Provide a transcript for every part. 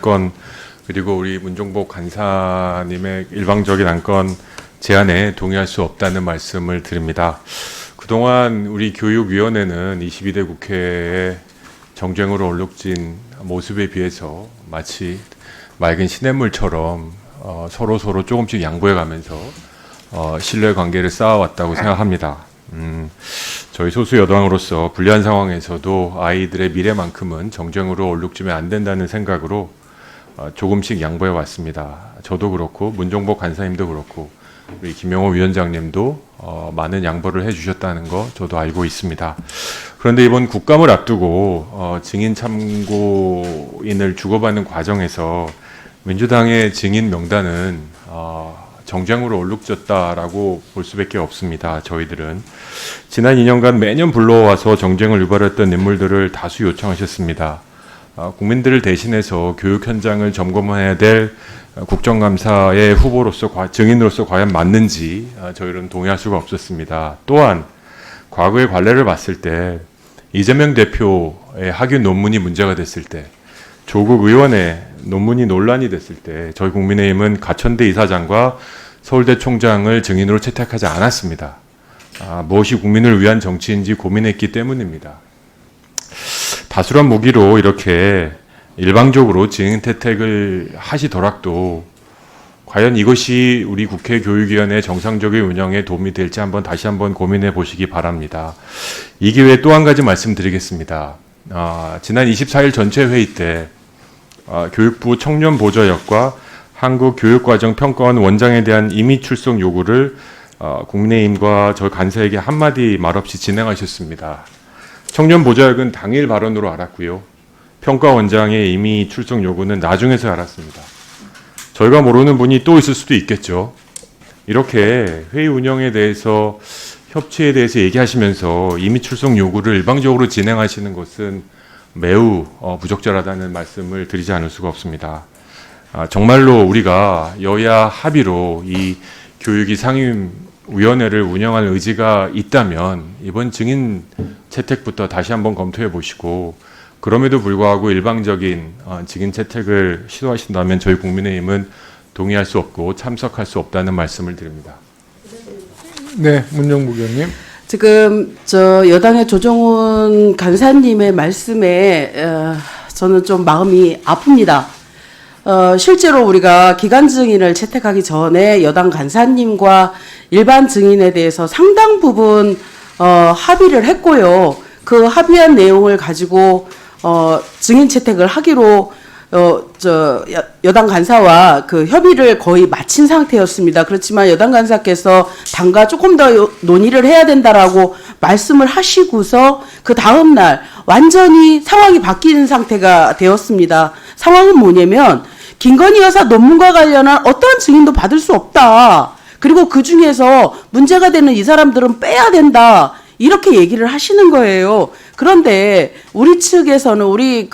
건 그리고 우리 문종복 간사님의 일방적인 안건 제안에 동의할 수 없다는 말씀을 드립니다. 그동안 우리 교육위원회는 22대 국회의 정쟁으로 얼룩진 모습에 비해서 마치 맑은 시냇물처럼 서로 조금씩 양보해가면서 신뢰관계를 쌓아왔다고 생각합니다. 저희 소수 여당으로서 불리한 상황에서도 아이들의 미래만큼은 정쟁으로 얼룩지면 안 된다는 생각으로 조금씩 양보해 왔습니다. 저도 그렇고 문종복 간사님도 그렇고 우리 김영호 위원장님도 많은 양보를 해주셨다는 거 저도 알고 있습니다. 그런데 이번 국감을 앞두고 증인 참고인을 주고받는 과정에서 민주당의 증인 명단은 정쟁으로 얼룩졌다라고 볼 수밖에 없습니다. 저희들은 지난 2년간 매년 불러와서 정쟁을 유발했던 인물들을 다수 요청하셨습니다. 국민들을 대신해서 교육 현장을 점검해야 될 국정감사의 후보로서 증인으로서 과연 맞는지 저희는 동의할 수가 없었습니다. 또한 과거의 관례를 봤을 때 이재명 대표의 학위 논문이 문제가 됐을 때 조국 의원의 논문이 논란이 됐을 때 저희 국민의힘은 가천대 이사장과 서울대 총장을 증인으로 채택하지 않았습니다. 무엇이 국민을 위한 정치인지 고민했기 때문입니다. 다수란 무기로 이렇게 일방적으로 증인 채택을 하시더라도 과연 이것이 우리 국회 교육위원회 정상적인 운영에 도움이 될지 다시 한번 고민해 보시기 바랍니다. 이 기회에 또 한 가지 말씀드리겠습니다. 지난 24일 전체 회의 때 교육부 청년보좌역과 한국교육과정평가원 원장에 대한 임의 출석 요구를 국민의힘과 저 간사에게 한마디 말없이 진행하셨습니다. 청년보좌역은 당일 발언으로 알았고요. 평가원장의 임의 출석 요구는 나중에서 알았습니다. 저희가 모르는 분이 또 있을 수도 있겠죠. 이렇게 회의 운영에 대해서 협치에 대해서 얘기하시면서 임의 출석 요구를 일방적으로 진행하시는 것은 매우 부적절하다는 말씀을 드리지 않을 수가 없습니다. 정말로 우리가 여야 합의로 이 교육위 상임위원회를 운영할 의지가 있다면 이번 증인 채택부터 다시 한번 검토해 보시고 그럼에도 불구하고 일방적인 증인 채택을 시도하신다면 저희 국민의힘은 동의할 수 없고 참석할 수 없다는 말씀을 드립니다. 네, 문정복 의원님. 지금 여당의 조정훈 간사님의 말씀에 저는 좀 마음이 아픕니다. 실제로 우리가 기간 증인을 채택하기 전에 여당 간사님과 일반 증인에 대해서 상당 부분 합의를 했고요. 그 합의한 내용을 가지고 증인 채택을 하기로 여당 간사와 그 협의를 거의 마친 상태였습니다. 그렇지만 여당 간사께서 당과 조금 더 논의를 해야 된다라고 말씀을 하시고서 그 다음 날 완전히 상황이 바뀐 상태가 되었습니다. 상황은 뭐냐면 김건희 여사 논문과 관련한 어떠한 증인도 받을 수 없다. 그리고 그 중에서 문제가 되는 이 사람들은 빼야 된다. 이렇게 얘기를 하시는 거예요. 그런데 우리 측에서는 우리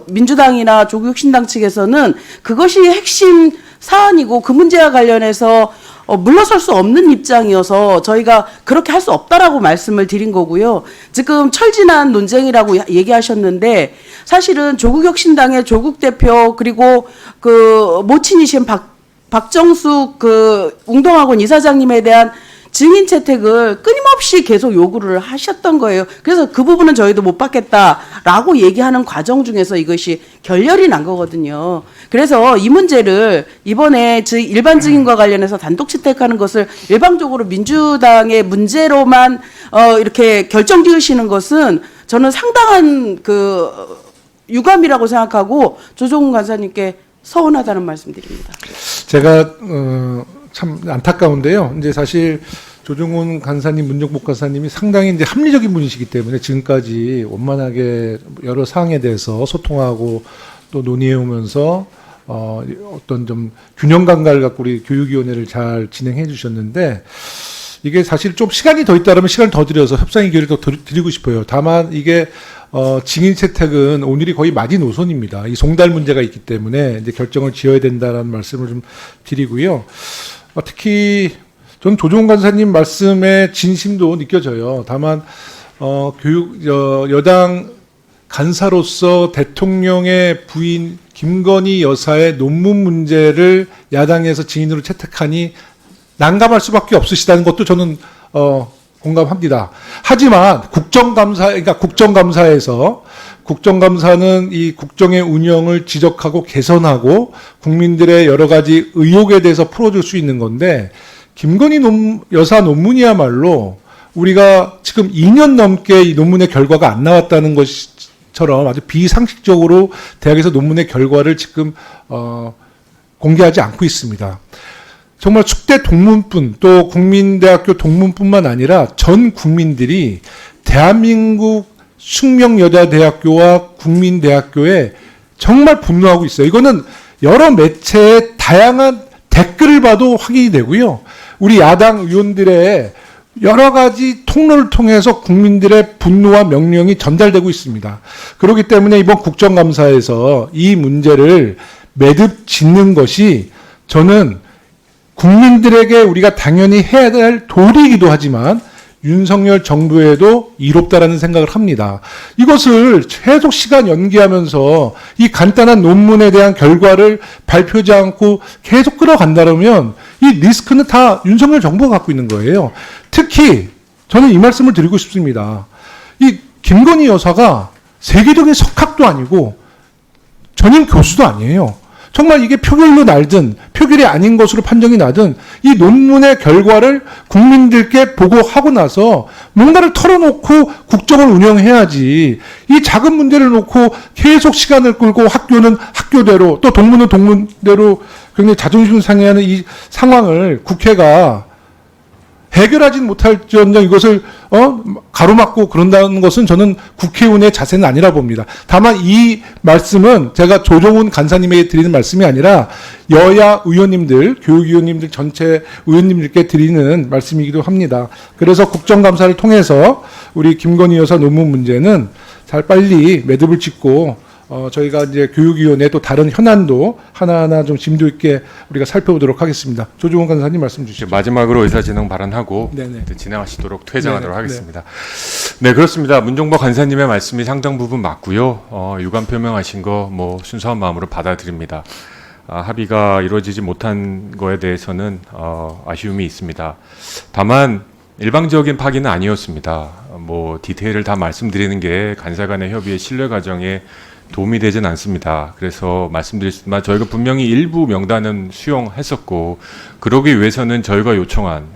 민주당이나 조국혁신당 측에서는 그것이 핵심 사안이고 그 문제와 관련해서 물러설 수 없는 입장이어서 저희가 그렇게 할 수 없다라고 말씀을 드린 거고요. 지금 철진한 논쟁이라고 얘기하셨는데 사실은 조국혁신당의 조국 대표 그리고 그 모친이신 박정숙 그 웅동학원 이사장님에 대한 증인 채택을 끊임없이 계속 요구를 하셨던 거예요. 그래서 그 부분은 저희도 못 받겠다라고 얘기하는 과정 중에서 이것이 결렬이 난 거거든요. 그래서 이 문제를 이번에 일반 증인과 관련해서 단독 채택하는 것을 일방적으로 민주당의 문제로만 이렇게 결정 지으시는 것은 저는 상당한 그 유감이라고 생각하고 조정훈 간사님께 서운하다는 말씀드립니다. 제가 참 안타까운데요. 이제 사실 조정훈 간사님, 문정복 간사님이 상당히 이제 합리적인 분이시기 때문에 지금까지 원만하게 여러 사항에 대해서 소통하고 또 논의해 오면서 어떤 좀 균형 감각을 갖고 우리 교육위원회를 잘 진행해 주셨는데 이게 사실 좀 시간이 더 있다면 시간을 더 들여서 협상의 기회를 더 드리고 싶어요. 다만 이게 증인 채택은 오늘이 거의 마지노선입니다. 이 송달 문제가 있기 때문에 이제 결정을 지어야 된다라는 말씀을 좀 드리고요. 특히 전 조정훈 간사님 말씀의 진심도 느껴져요. 다만 여당 간사로서 대통령의 부인 김건희 여사의 논문 문제를 야당에서 증인으로 채택하니 난감할 수밖에 없으시다는 것도 저는 공감합니다. 하지만 국정감사는 이 국정의 운영을 지적하고 개선하고 국민들의 여러 가지 의혹에 대해서 풀어줄 수 있는 건데, 김건희 여사 논문이야말로 우리가 지금 2년 넘게 이 논문의 결과가 안 나왔다는 것처럼 아주 비상식적으로 대학에서 논문의 결과를 지금 공개하지 않고 있습니다. 정말 축대 동문뿐 또 국민대학교 동문뿐만 아니라 전 국민들이 대한민국 숙명여자대학교와 국민대학교에 정말 분노하고 있어요. 이거는 여러 매체의 다양한 댓글을 봐도 확인이 되고요. 우리 야당 의원들의 여러 가지 통로를 통해서 국민들의 분노와 명령이 전달되고 있습니다. 그렇기 때문에 이번 국정감사에서 이 문제를 매듭 짓는 것이 저는 국민들에게 우리가 당연히 해야 될 도리이기도 하지만 윤석열 정부에도 이롭다라는 생각을 합니다. 이것을 계속 시간 연기하면서 이 간단한 논문에 대한 결과를 발표하지 않고 계속 끌어간다면 이 리스크는 다 윤석열 정부가 갖고 있는 거예요. 특히 저는 이 말씀을 드리고 싶습니다. 이 김건희 여사가 세계적인 석학도 아니고 전임 교수도 아니에요. 정말 이게 표결로 날든 표결이 아닌 것으로 판정이 나든 이 논문의 결과를 국민들께 보고하고 나서 뭔가를 털어놓고 국정을 운영해야지, 이 작은 문제를 놓고 계속 시간을 끌고 학교는 학교대로 또 동문은 동문대로 굉장히 자존심 상해하는 이 상황을 국회가 해결하진 못할지언정 이것을 가로막고 그런다는 것은 저는 국회의원의 자세는 아니라 봅니다. 다만 이 말씀은 제가 조정훈 간사님에게 드리는 말씀이 아니라 여야 의원님들, 교육위원님들 전체 의원님들께 드리는 말씀이기도 합니다. 그래서 국정감사를 통해서 우리 김건희 여사 논문 문제는 잘 빨리 매듭을 짓고 저희가 이제 교육위원회 또 다른 현안도 하나하나 좀 심도 있게 우리가 살펴보도록 하겠습니다. 조정훈 간사님 말씀 주시죠. 마지막으로 의사진행 발언하고 진행하시도록 퇴장하도록 하겠습니다. 네, 그렇습니다. 문종복 간사님의 말씀이 상당 부분 맞고요. 유감 표명하신 거 뭐 순수한 마음으로 받아들입니다. 합의가 이루어지지 못한 거에 대해서는 아쉬움이 있습니다. 다만 일방적인 파기는 아니었습니다. 뭐 디테일을 다 말씀드리는 게 간사 간의 협의의 신뢰 과정에 도움이 되진 않습니다. 그래서 말씀드렸지만 저희가 분명히 일부 명단은 수용했었고, 그러기 위해서는 저희가 요청한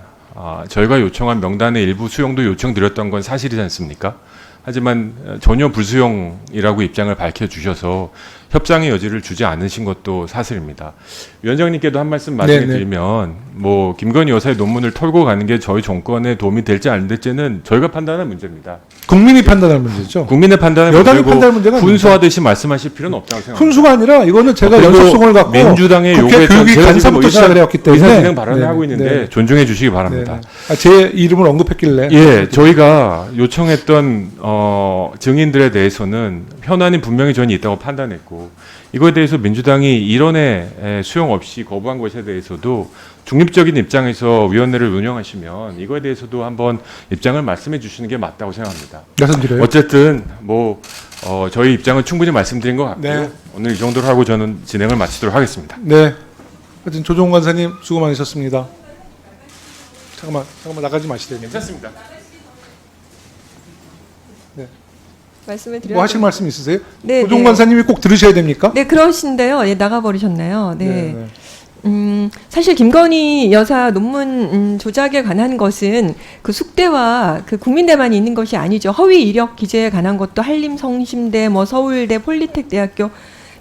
명단의 일부 수용도 요청드렸던 건 사실이지 않습니까? 하지만 전혀 불수용이라고 입장을 밝혀주셔서 협상의 여지를 주지 않으신 것도 사실입니다. 위원장님께도 한 말씀 말씀드리면, 뭐 김건희 여사의 논문을 털고 가는 게 저희 정권에 도움이 될지 안 될지는 저희가 판단할 문제입니다. 국민이 판단할 문제죠. 국민의 판단은 여당이 판단할 문제가 훈수하듯이 말씀하실 필요는 없다고 생각합니다. 훈수가 아니라 이거는 제가 연속성을 갖고 민주당의 국회 요구에 교육위 간사부터 시작을 해왔기 때문에 의사진행 발언을 하고 있는데 존중해 주시기 바랍니다. 제 이름을 언급했길래. 예, 저희가 요청했던 증인들에 대해서는 현안이 분명히 전이 있다고 판단했고, 이거에 대해서 민주당이 이론에 수용 없이 거부한 것에 대해서도 중립적인 입장에서 위원회를 운영하시면 이거에 대해서도 한번 입장을 말씀해 주시는 게 맞다고 생각합니다. 말씀드려요. 어쨌든 뭐 저희 입장은 충분히 말씀드린 것 같고요. 오늘 이 정도로 하고 저는 진행을 마치도록 하겠습니다. 네. 하여튼 조정훈 간사님 수고 많으셨습니다. 잠깐만 나가지 마시대요. 괜찮습니다. 말씀을 드려야 뭐 하실 말씀 있으세요? 네, 조정훈 네. 간사님이 꼭 들으셔야 됩니까? 네, 그러신데요. 예, 나가버리셨네요. 네. 사실 김건희 여사 논문 조작에 관한 것은 그 숙대와 그 국민대만 있는 것이 아니죠. 허위 이력 기재에 관한 것도 한림성심대, 뭐 서울대, 폴리텍대학교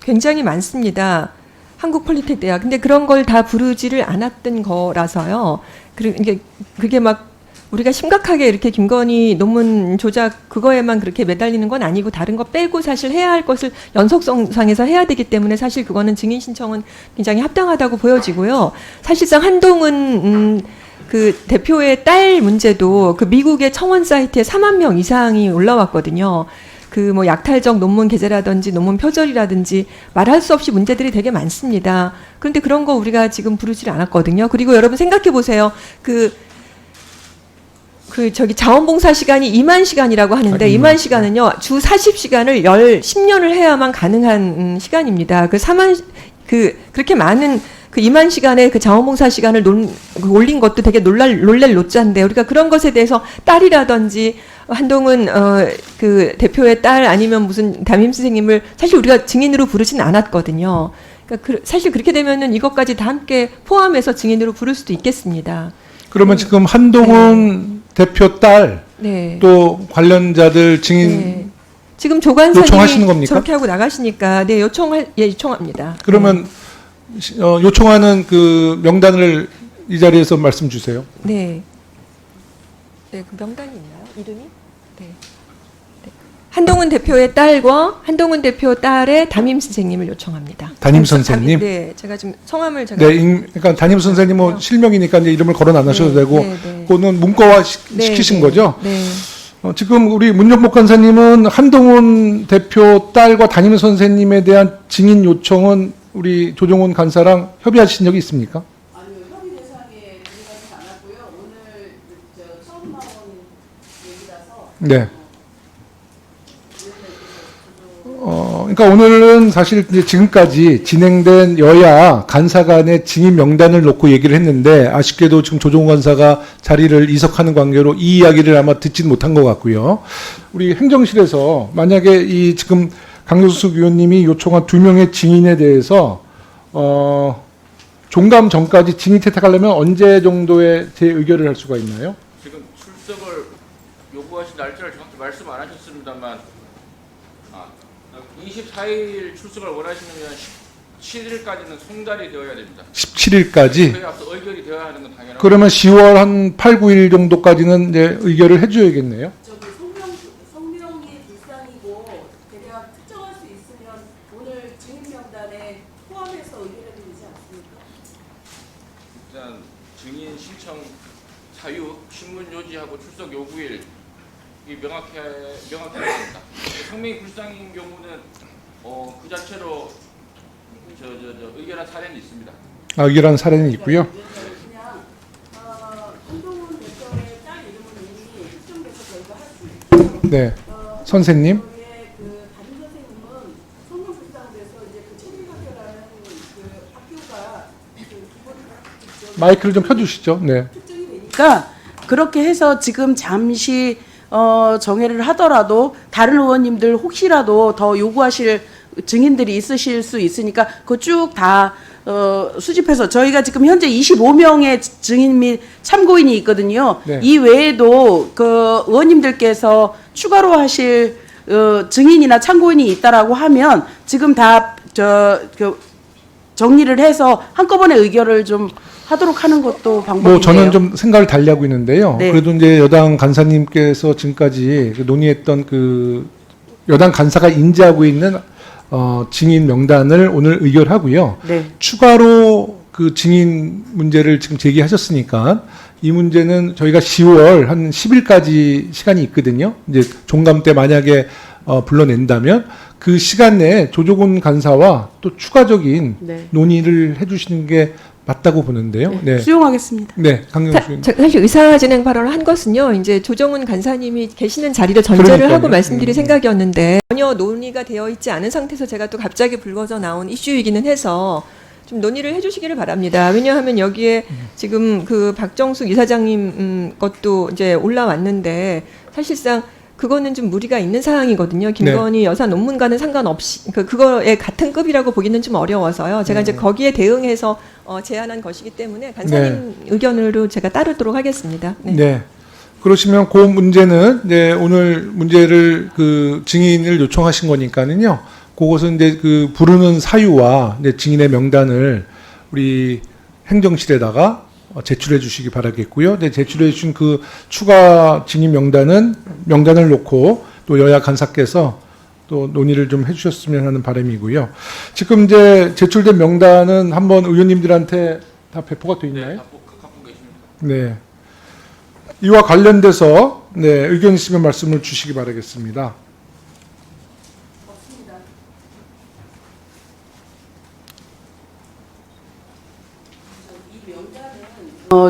굉장히 많습니다. 한국폴리텍대학. 근데 그런 걸 다 부르지를 않았던 거라서요. 그게 막 우리가 심각하게 이렇게 김건희 논문 조작 그거에만 그렇게 매달리는 건 아니고 다른 거 빼고 사실 해야 할 것을 연속성상에서 해야 되기 때문에 사실 그거는 증인 신청은 굉장히 합당하다고 보여지고요. 사실상 한동훈 그 대표의 딸 문제도 그 미국의 청원 사이트에 4만 명 이상이 올라왔거든요. 그 뭐 약탈적 논문 게재라든지 논문 표절이라든지 말할 수 없이 문제들이 되게 많습니다. 그런데 그런 거 우리가 지금 부르질 않았거든요. 그리고 여러분 생각해 보세요. 그 그 저기 자원봉사 시간이 2만 시간이라고 하는데 2만 시간은요 주 40시간을 10년을 해야만 가능한 시간입니다. 그 4만 그렇게 많은 그 2만 시간의 그 자원봉사 시간을 올린 것도 되게 놀랄 노자인데 우리가 그런 것에 대해서 딸이라든지 한동훈 그 대표의 딸 아니면 무슨 담임 선생님을 사실 우리가 증인으로 부르진 않았거든요. 그러니까 사실 그렇게 되면은 이것까지 다 함께 포함해서 증인으로 부를 수도 있겠습니다. 그러면 지금 한동훈 대표 딸, 네. 또 관련자들 증인 네. 지금 조관사님이 요청하시는 겁니까? 저렇게 하고 나가시니까 네 요청합니다. 그러면 요청하는 그 명단을 이 자리에서 말씀 주세요. 네. 네, 그 명단이 있나요? 이름이? 네. 네. 한동훈 대표의 딸과 한동훈 대표 딸의 담임 선생님을 요청합니다. 담임 선생님? 네, 제가 지금 성함을 제가 그러니까 담임 선생님 뭐 실명이니까 이제 이름을 거론 안 하셔도 네, 되고, 네, 네. 그거는 문과화 네, 시키신 네, 거죠? 네. 지금 우리 문정복 간사님은 한동훈 대표 딸과 담임 선생님에 대한 증인 요청은 우리 조정훈 간사랑 협의하신 적이 있습니까? 아니요, 협의 대상에 들어가지 않았고요. 오늘 처음 나온 얘기라서. 네. 그러니까 오늘은 사실 이제 지금까지 진행된 여야 간사 간의 증인 명단을 놓고 얘기를 했는데 아쉽게도 지금 조정훈 간사가 자리를 이석하는 관계로 이 이야기를 아마 듣지는 못한 것 같고요. 우리 행정실에서 만약에 이 지금 강효숙 위원님이 요청한 2명의 증인에 대해서 종감 전까지 증인 채택하려면 언제 정도의 재의결을 할 수가 있나요? 지금 출석을 요구하신 날짜를 정확히 말씀 안 하셨습니다만 24일 출석을 원하시면 17일까지는 송달이 되어야 됩니다. 17일까지? 그에 앞서 의결이 되어야 하는 건 당연하고. 그러면 10월 한 8, 9일 정도까지는 이제 의결을 해줘야겠네요. 저기 성명이 불상이고 대략 특정할 수 있으면 오늘 증인 명단에 포함해서 의결해도 되지 않습니까? 일단 증인 신청 사유, 신문 요지하고 출석 요구일 이 명확해야 됩니다. 성명이 불상인 경우는 그 자체로 의결한 사례는 있습니다. 의결한 사례는 있고요. 그냥 한동훈 대표의 딸 이름은 이미 특정돼서 저희가 할 수 있고요. 네. 선생님. 저희의 그 담임 선생님은 성명 불상돼서 이제 그 체질 학교라는 그 학교가 그 기본 마이크를 좀 켜주시죠. 네. 특정이 되니까 그렇게 해서 지금 잠시 정회를 하더라도 다른 의원님들 혹시라도 더 요구하실 증인들이 있으실 수 있으니까 그거 쭉 다 수집해서 저희가 지금 현재 25명의 증인 및 참고인이 있거든요. 네. 이 외에도 그 의원님들께서 추가로 하실 증인이나 참고인이 있다라고 하면 지금 다 정리를 해서 한꺼번에 의결을 좀 하도록 하는 것도 방법이에요. 뭐 저는 좀 생각을 달리하고 있는데요. 네. 그래도 이제 여당 간사님께서 지금까지 논의했던 그 여당 간사가 인지하고 있는 증인 명단을 오늘 의결하고요. 네. 추가로 그 증인 문제를 지금 제기하셨으니까 이 문제는 저희가 10월 한 10일까지 시간이 있거든요. 이제 종감 때 만약에 불러낸다면 그 시간 내에 조정훈 간사와 또 추가적인 네. 논의를 해주시는 게 맞다고 보는데요. 네, 수용하겠습니다. 네, 강경수 의원님. 사실 의사진행 발언을 한 것은요, 이제 조정훈 간사님이 계시는 자리를 전제를 그러니까요. 하고 말씀드릴 생각이었는데, 전혀 논의가 되어 있지 않은 상태에서 제가 또 갑자기 불거져 나온 이슈이기는 해서 좀 논의를 해주시기를 바랍니다. 왜냐하면 여기에 지금 그 박정숙 이사장님 것도 이제 올라왔는데, 사실상 그거는 좀 무리가 있는 사항이거든요. 김건희 여사 논문과는 상관없이 그거에 같은 급이라고 보기는 좀 어려워서요. 제가 이제 거기에 대응해서 제안한 것이기 때문에 간사님 의견으로 제가 따르도록 하겠습니다. 네. 네. 그러시면 그 문제는 이제 오늘 문제를 그 증인을 요청하신 거니까는요. 그것은 이제 그 부르는 사유와 이제 증인의 명단을 우리 행정실에다가 제출해 주시기 바라겠고요. 네, 제출해 주신 그 추가 증인 명단을 놓고 또 여야 간사께서 또 논의를 좀 해주셨으면 하는 바람이고요. 지금 이제 제출된 명단은 한번 의원님들한테 다 배포가 돼 있나요? 갖고 계십니까? 네. 이와 관련돼서 네, 의견 있으면 말씀을 주시기 바라겠습니다.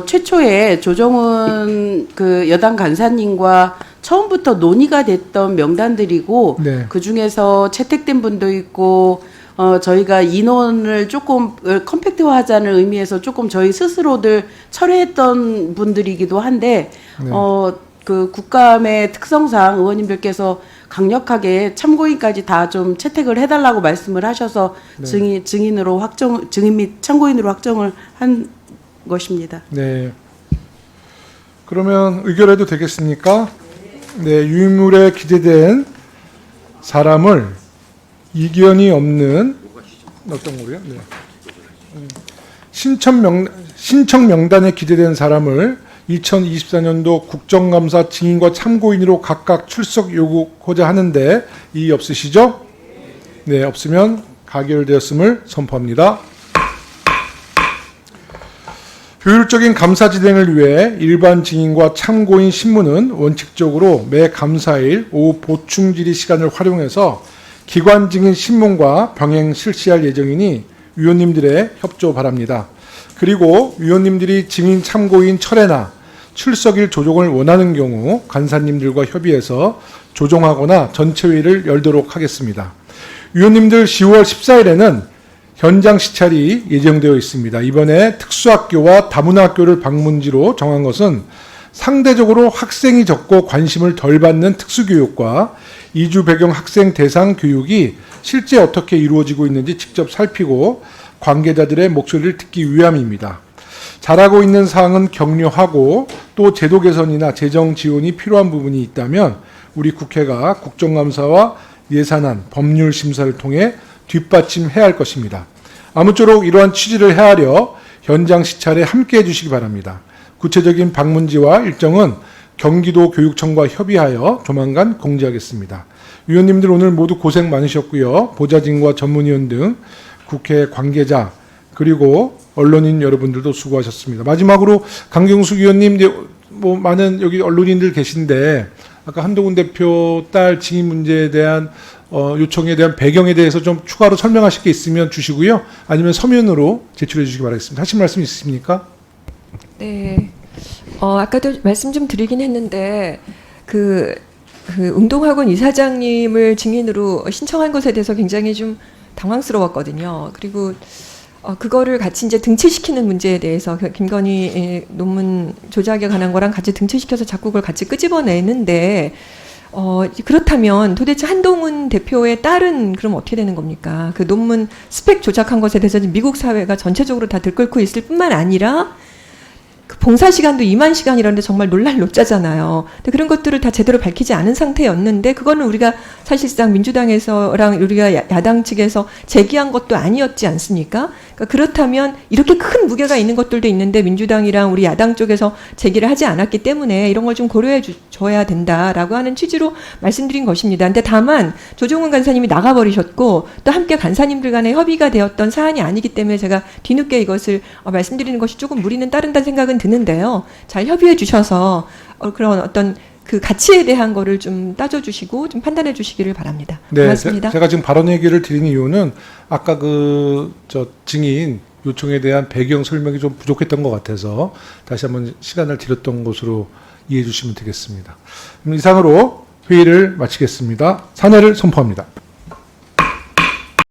최초에 조정훈 그 여당 간사님과 처음부터 논의가 됐던 명단들이고 네. 그 중에서 채택된 분도 있고 저희가 인원을 조금 컴팩트화하자는 의미에서 조금 저희 스스로들 철회했던 분들이기도 한데 네. 그 국감의 특성상 의원님들께서 강력하게 참고인까지 다 좀 채택을 해달라고 말씀을 하셔서 네. 증인 및 참고인으로 확정을 한 것입니다. 네. 그러면 의결해도 되겠습니까? 네, 유인물에 기재된 사람을 이견이 없는 어떤 거요? 네. 신청 명단에 기재된 사람을 2024년도 국정감사 증인과 참고인으로 각각 출석 요구하고자 하는데 이의 없으시죠? 네, 없으면 가결되었음을 선포합니다. 효율적인 감사 진행을 위해 일반 증인과 참고인 신문은 원칙적으로 매 감사일 오후 보충 질의 시간을 활용해서 기관 증인 신문과 병행 실시할 예정이니 위원님들의 협조 바랍니다. 그리고 위원님들이 증인 참고인 철회나 출석일 조정을 원하는 경우 간사님들과 협의해서 조정하거나 전체 회의를 열도록 하겠습니다. 위원님들 10월 14일에는 현장 시찰이 예정되어 있습니다. 이번에 특수학교와 다문화학교를 방문지로 정한 것은 상대적으로 학생이 적고 관심을 덜 받는 특수교육과 이주 배경 학생 대상 교육이 실제 어떻게 이루어지고 있는지 직접 살피고 관계자들의 목소리를 듣기 위함입니다. 잘하고 있는 사항은 격려하고 또 제도 개선이나 재정 지원이 필요한 부분이 있다면 우리 국회가 국정감사와 예산안, 법률 심사를 통해 뒷받침해야 할 것입니다. 아무쪼록 이러한 취지를 헤아려 현장 시찰에 함께해 주시기 바랍니다. 구체적인 방문지와 일정은 경기도 교육청과 협의하여 조만간 공지하겠습니다. 위원님들 오늘 모두 고생 많으셨고요. 보좌진과 전문위원 등 국회 관계자 그리고 언론인 여러분들도 수고하셨습니다. 마지막으로 강경숙 위원님, 뭐 많은 여기 언론인들 계신데 아까 한동훈 대표 딸 증인 문제에 대한 요청에 대한 배경에 대해서 좀 추가로 설명하실 게 있으면 주시고요. 아니면 서면으로 제출해 주시기 바라겠습니다. 하실 말씀 있으십니까? 네. 아까도 말씀 좀 드리긴 했는데 그 운동학원 이사장님을 증인으로 신청한 것에 대해서 굉장히 좀 당황스러웠거든요. 그리고 그거를 같이 이제 등치시키는 문제에 대해서 김건희 논문 조작에 관한 거랑 같이 등치시켜서 자꾸 그걸 같이 끄집어내는데 그렇다면 도대체 한동훈 대표의 딸은 그럼 어떻게 되는 겁니까? 그 논문 스펙 조작한 것에 대해서 미국 사회가 전체적으로 다 들끓고 있을 뿐만 아니라 그 봉사 시간도 2만 시간이라는데 정말 놀랄 노짜잖아요. 근데 그런 것들을 다 제대로 밝히지 않은 상태였는데 그거는 우리가 사실상 민주당에서랑 우리가 야당 측에서 제기한 것도 아니었지 않습니까? 그러니까 그렇다면 이렇게 큰 무게가 있는 것들도 있는데 민주당이랑 우리 야당 쪽에서 제기를 하지 않았기 때문에 이런 걸 좀 고려해 줘야 된다라고 하는 취지로 말씀드린 것입니다. 근데 다만 조정훈 간사님이 나가버리셨고 또 함께 간사님들 간에 협의가 되었던 사안이 아니기 때문에 제가 뒤늦게 이것을 말씀드리는 것이 조금 무리는 따른다는 생각은 드는데요. 잘 협의해 주셔서 그런 어떤 그 가치에 대한 거를 좀 따져주시고 좀 판단해 주시기를 바랍니다. 네, 고맙습니다. 제가 지금 발언 얘기를 드리는 이유는 아까 증인 요청에 대한 배경 설명이 좀 부족했던 것 같아서 다시 한번 시간을 드렸던 것으로 이해해 주시면 되겠습니다. 그럼 이상으로 회의를 마치겠습니다. 사내를 선포합니다.